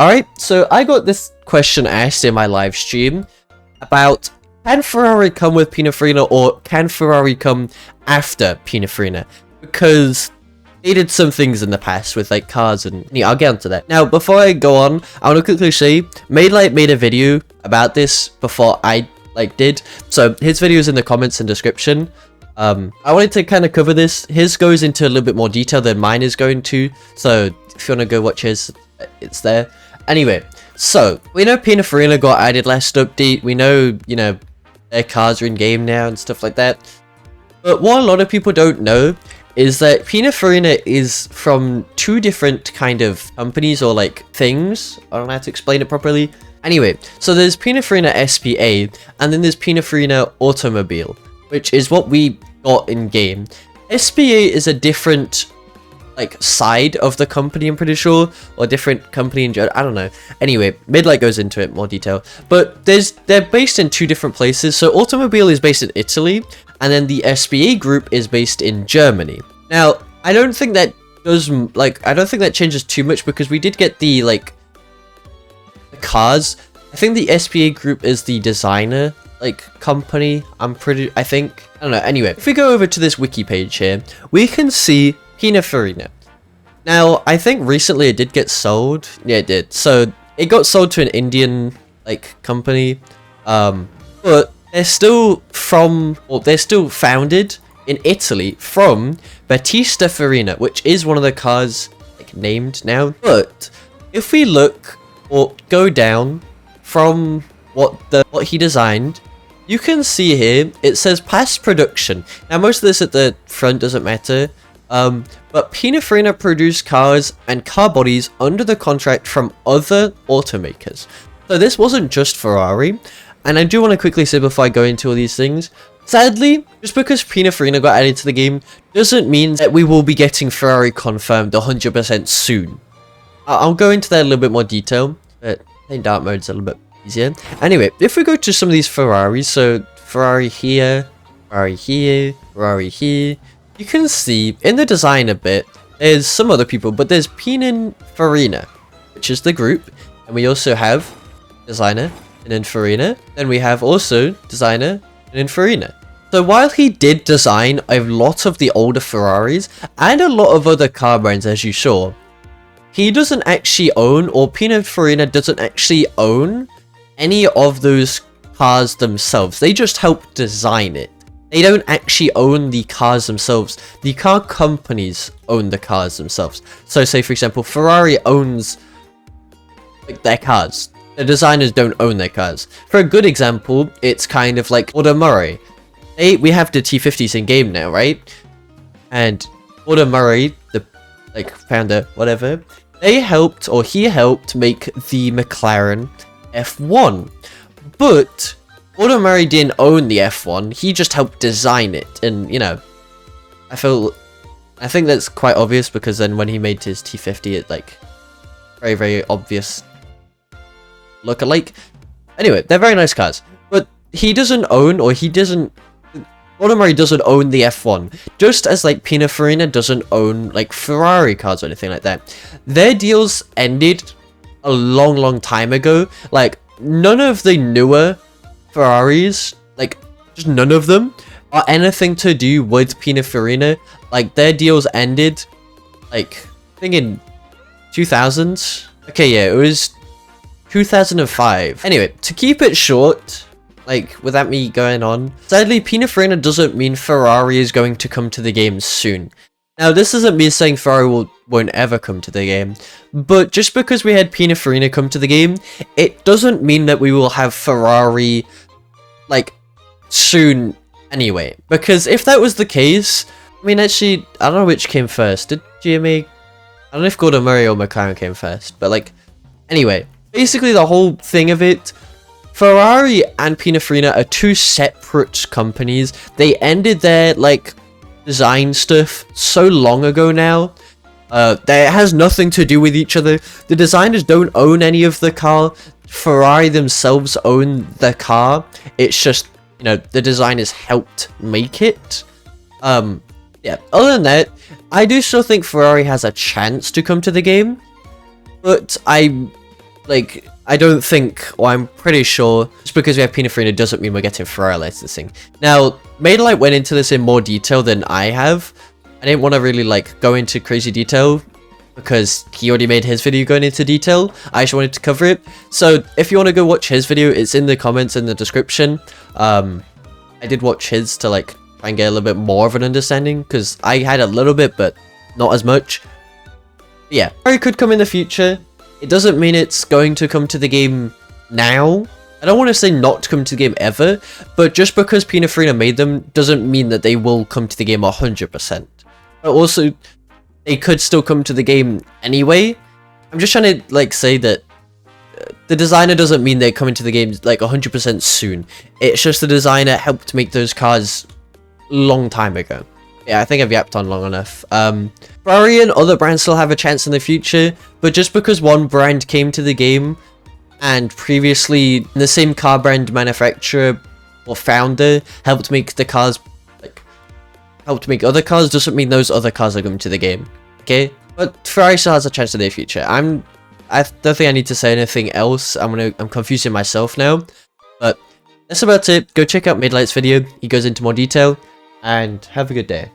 Alright, so I got this question asked in my live stream about, can Ferrari come with Pininfarina or can Ferrari come after Pininfarina? Because they did some things in the past with like cars and yeah, I'll get onto that. Now, before I go on, I want to quickly say, Maidlight made a video about this before I did. So his video is in the comments and description. I wanted to kind of cover this. His goes into a little bit more detail than mine is going to. So if you want to go watch his, it's there. Anyway, so we know Pininfarina got added last update. We know, you know, their cars are in game now and stuff like that. But what a lot of people don't know is that Pininfarina is from two different kind of companies or like things. I don't know how to explain it properly. Anyway, so there's Pininfarina SPA and then there's Pininfarina Automobile, which is what we got in game. SPA is a different like side of the company, I'm pretty sure, or different company in general. I don't know. Anyway, Midlight goes into it more detail, but they're based in two different places. So Automobile is based in Italy, and then the SPA group is based in Germany. Now, I don't think that changes too much because we did get the like cars. I think the SPA group is the designer like company. I don't know. Anyway, if we go over to this wiki page here, we can see Pininfarina. Now, I think recently it did get sold. Yeah, it did. So it got sold to an Indian like company, but they're still founded in Italy from Battista Farina, which is one of the cars like named now. But if we look or go down from what he designed, you can see here it says past production. Now most of this at the front doesn't matter. But Pininfarina produced cars and car bodies under the contract from other automakers. So this wasn't just Ferrari. And I do want to quickly say before I go into all these things, sadly, just because Pininfarina got added to the game doesn't mean that we will be getting Ferrari confirmed 100% soon. I'll go into that in a little bit more detail, but I think dark mode's a little bit easier. Anyway, if we go to some of these Ferraris, so Ferrari here, Ferrari here, Ferrari here, you can see in the design a bit, there's some other people, but there's Pininfarina, which is the group, and we also have designer Pininfarina, then we have also designer Pininfarina. So while he did design a lot of the older Ferraris and a lot of other car brands, as you saw, he doesn't actually own, or Pininfarina doesn't actually own any of those cars themselves. They just help design it. They don't actually own the cars themselves. The car companies own the cars themselves. So say for example, Ferrari owns like their cars. The designers don't own their cars. For a good example, it's kind of like Odyssey. We have the T50s in game now, right? And Odyssey, the like founder, whatever, he helped make the McLaren F1. But Odyssey didn't own the F1, he just helped design it, and you know, I think that's quite obvious because then when he made his T50, it like very, very obvious look-alike. Anyway, they're very nice cars, but he doesn't own, or Odyssey doesn't own the F1, just as like Pininfarina doesn't own like Ferrari cars or anything like that. Their deals ended a long time ago. Like none of the newer Ferraris, like just none of them are anything to do with Pininfarina. Like their deals ended like I think in 2000s. Okay, yeah, it was 2005. Anyway, to keep it short, like without me going on, sadly Pininfarina doesn't mean Ferrari is going to come to the game soon. Now this isn't me saying Ferrari won't ever come to the game, but just because we had Pininfarina come to the game, it doesn't mean that we will have Ferrari like soon anyway. Because if that was the case, I mean actually, I don't know which came first. Did GMA? I don't know if Gordon Murray or McLaren came first, but like, anyway, basically the whole thing of it, Ferrari and Pininfarina are two separate companies. They ended their like design stuff so long ago now. That has nothing to do with each other. The designers don't own any of the car. Ferrari themselves own the car. It's just, you know, the designers helped make it. Yeah, other than that, I do still think Ferrari has a chance to come to the game, but I like, I don't think, or I'm pretty sure, just because we have Pininfarina doesn't mean we're getting Ferrari licensing. Now, Maidlight went into this in more detail than I have. I didn't want to really, like, go into crazy detail, because he already made his video going into detail. I just wanted to cover it. So, if you want to go watch his video, it's in the comments in the description. I did watch his to, like, try and get a little bit more of an understanding, because I had a little bit, but not as much. But yeah, Ferrari could come in the future. It doesn't mean it's going to come to the game now. I don't want to say not to come to the game ever, but just because Pininfarina made them doesn't mean that they will come to the game 100%. But also, they could still come to the game anyway. I'm just trying to, like, say that the designer doesn't mean they're coming to the game, like, 100% soon. It's just the designer helped make those cars long time ago. Yeah, I think I've yapped on long enough. Ferrari and other brands still have a chance in the future, but just because one brand came to the game and previously the same car brand manufacturer or founder helped make the cars, like, helped make other cars, doesn't mean those other cars are coming to the game. Okay? But Ferrari still has a chance in the future. I don't think I need to say anything else. I'm confusing myself now. But that's about it. Go check out Midlight's video. He goes into more detail. And have a good day.